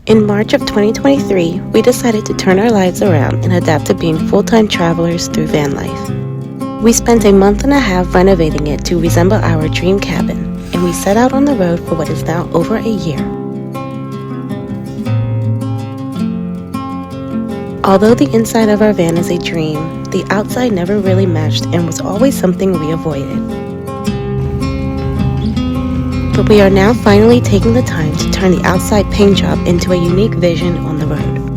In March of 2023, we decided to turn our lives around and adapt to being full-time travelers through van life. We spent a month and a half renovating it to resemble our dream cabin, and we set out on the road for what is now over a year. Although the inside of our van is a dream, the outside never really matched and was always something we avoided. But we are now finally taking the time to turn the outside paint job into a unique vision on the road.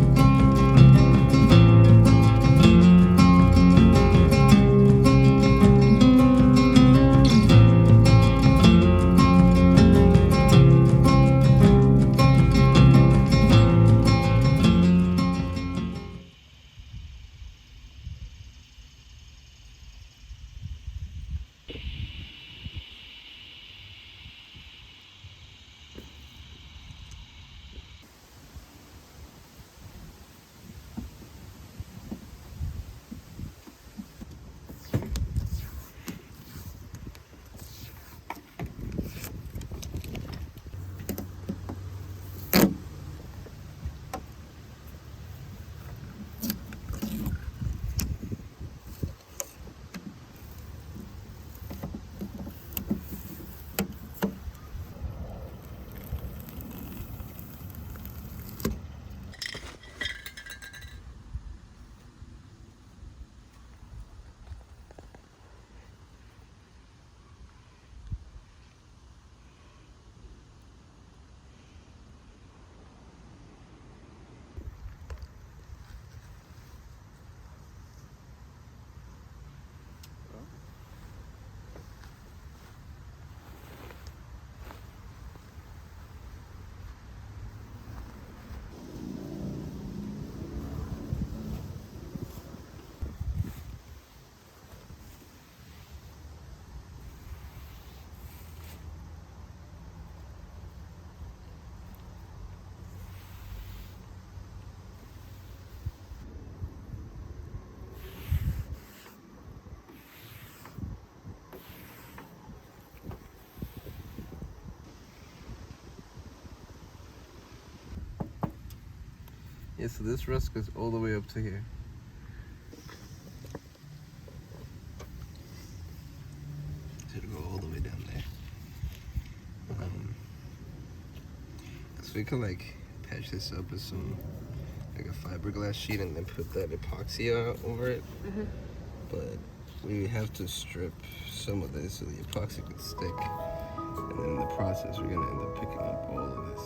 Yeah, so this rust goes all the way up to here. Should go all the way down there. So we can like patch this up with some like a fiberglass sheet and then put that epoxy over it. But we have to strip some of this so the epoxy could stick. And then in the process, we're gonna end up picking up all of this.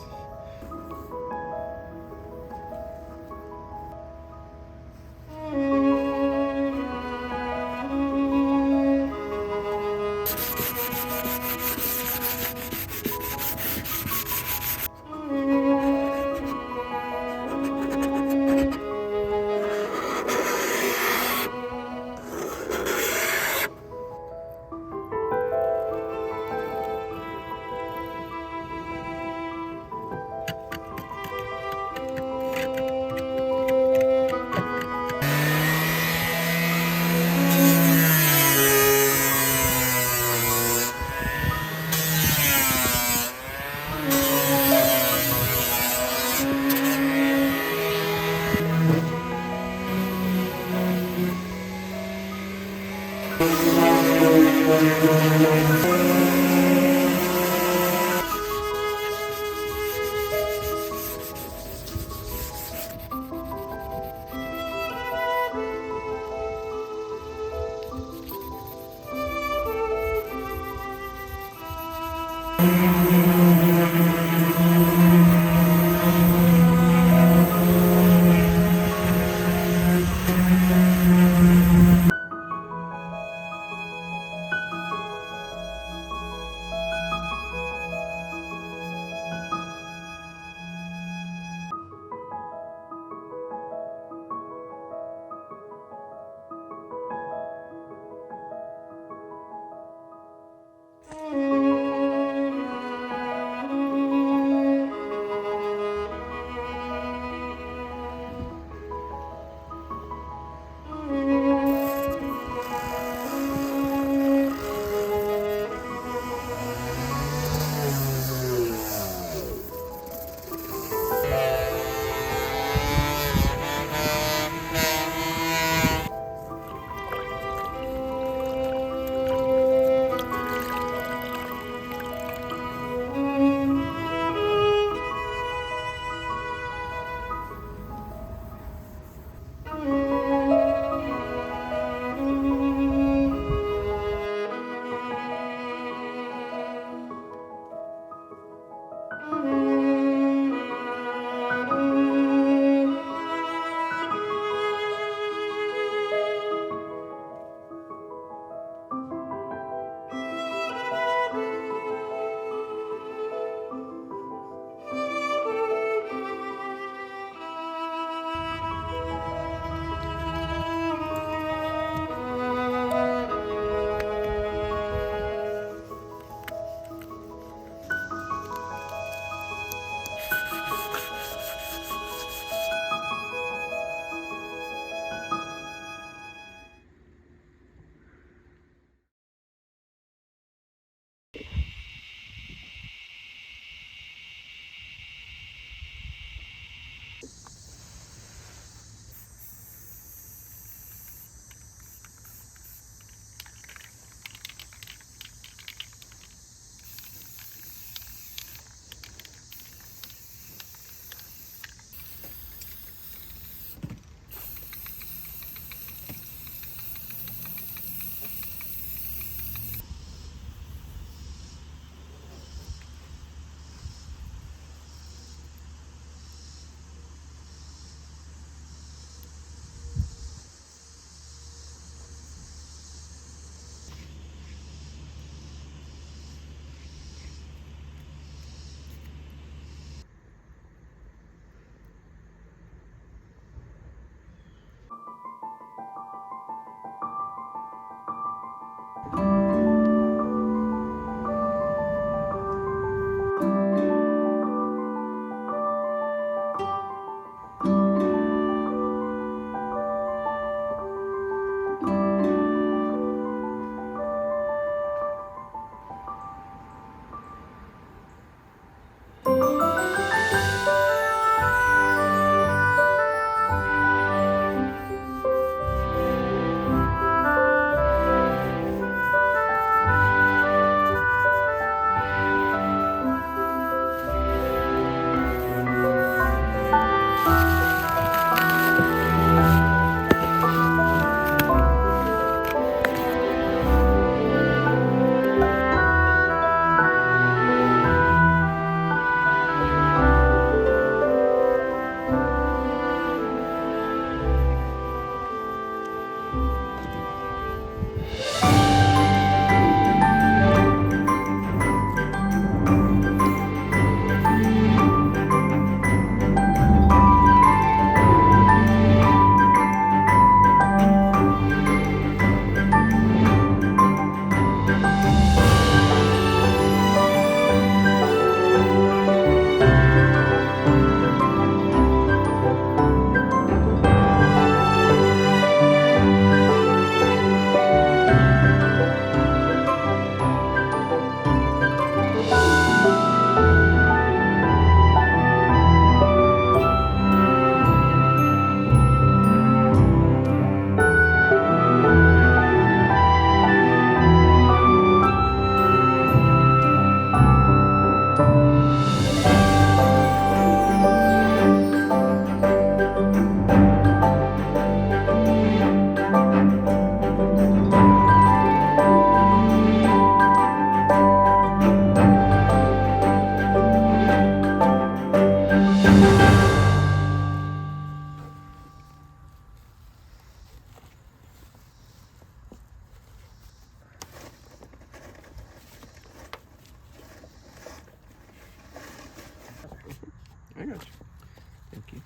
Thank you.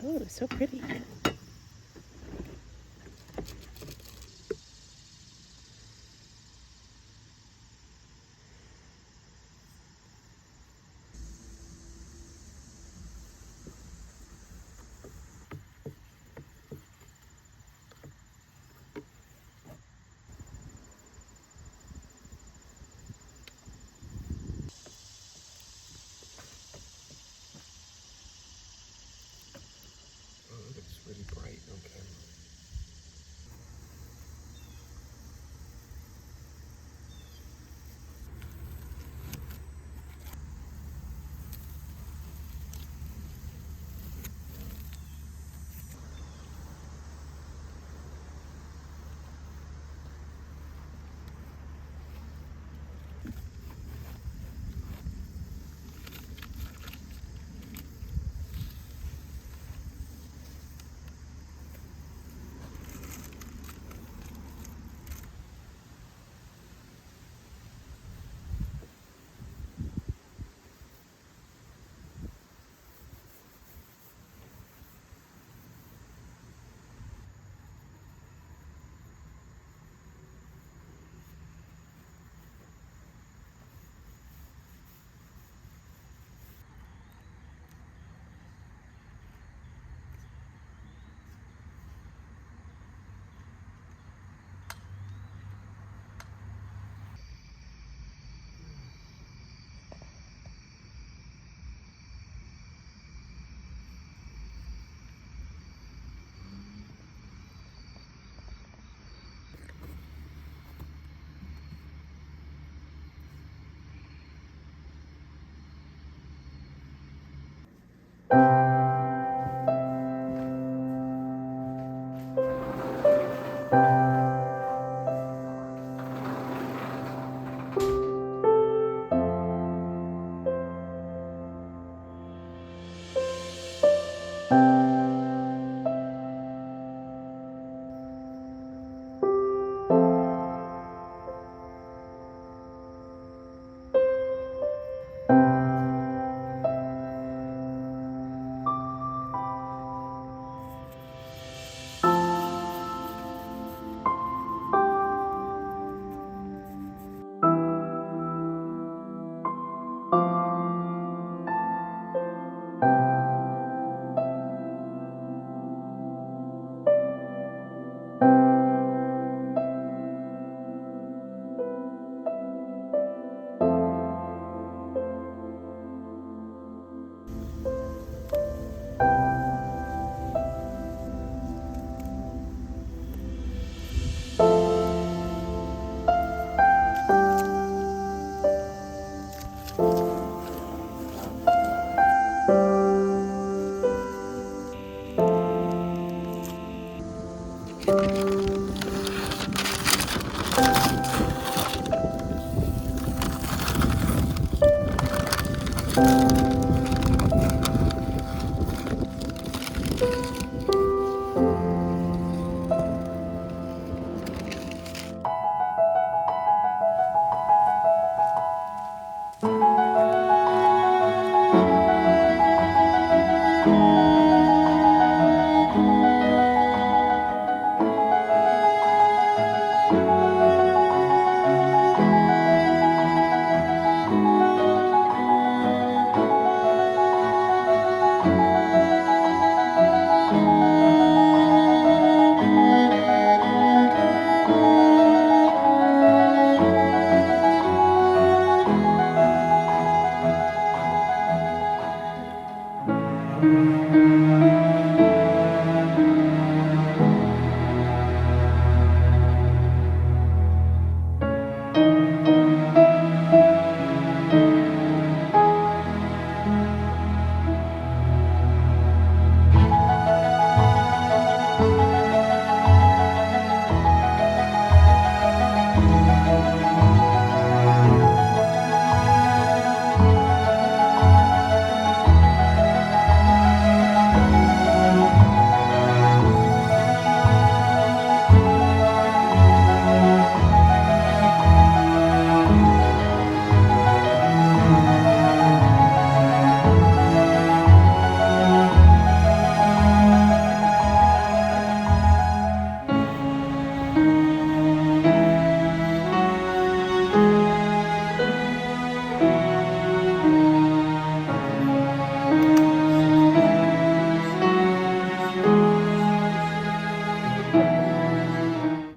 Oh, it's so pretty. Oh, it looks really bright on camera.